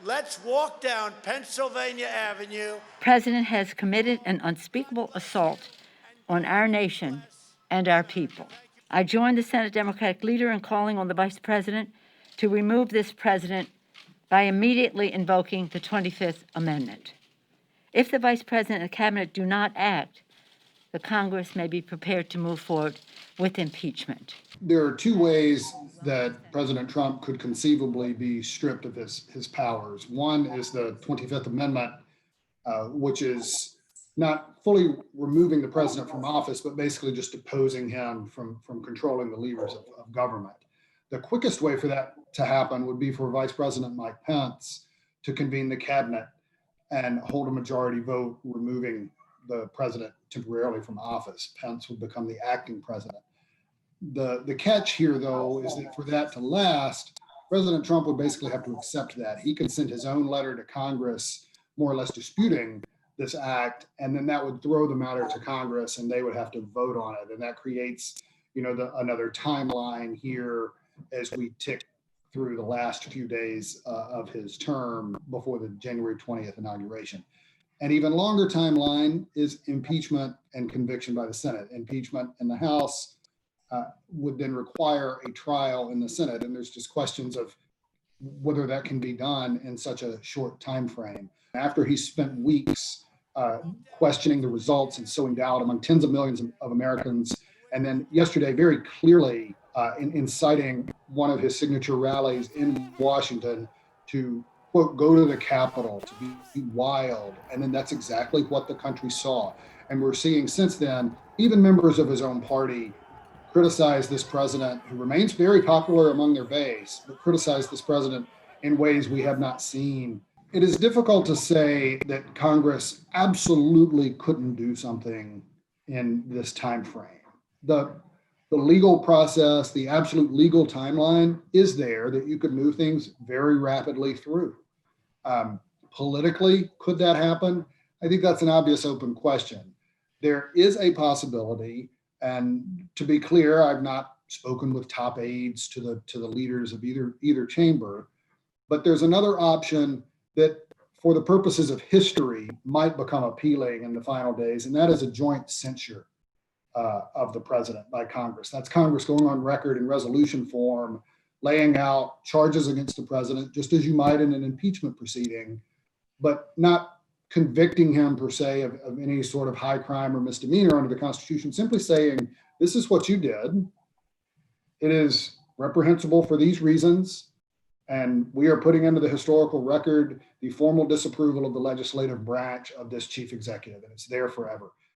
Let's walk down Pennsylvania Avenue. The president has committed an unspeakable assault on our nation and our people. I join the Senate Democratic leader in calling on the Vice President to remove this president by immediately invoking the 25th Amendment. If the Vice President and the Cabinet do not act, the Congress may be prepared to move forward with impeachment. There are two ways that President Trump could conceivably be stripped of his powers. One is the 25th Amendment, which is not fully removing the president from office, but basically just deposing him from controlling the levers of government. The quickest way for that to happen would be for Vice President Mike Pence to convene the cabinet and hold a majority vote removing the president temporarily from office. Pence would become the acting president. The catch here, though, is that for that to last, President Trump would basically have to accept that. He could send his own letter to Congress, more or less disputing this act, and then that would throw the matter to Congress, and they would have to vote on it. And that creates, another timeline here as we tick through the last few days of his term before the January 20th inauguration. An even longer timeline is impeachment and conviction by the Senate. Impeachment in the House would then require a trial in the Senate, and there's just questions of whether that can be done in such a short time frame. After he spent weeks questioning the results and sowing doubt among tens of millions of Americans, and then yesterday very clearly inciting one of his signature rallies in Washington to, quote, go to the Capitol, to be wild. And then that's exactly what the country saw. And we're seeing since then, even members of his own party criticize this president, who remains very popular among their base, but criticize this president in ways we have not seen. It is difficult to say that Congress absolutely couldn't do something in this time frame. The legal process, the absolute legal timeline is there that you could move things very rapidly through. Politically, could that happen? I think that's an obvious open question. There is a possibility, and to be clear, I've not spoken with top aides to the leaders of either chamber, but there's another option that, for the purposes of history, might become appealing in the final days, and that is a joint censure of the president by Congress. That's Congress going on record in resolution form, laying out charges against the president, just as you might in an impeachment proceeding, but not convicting him per se of any sort of high crime or misdemeanor under the Constitution, simply saying, this is what you did. It is reprehensible for these reasons, and we are putting into the historical record the formal disapproval of the legislative branch of this chief executive, and it's there forever.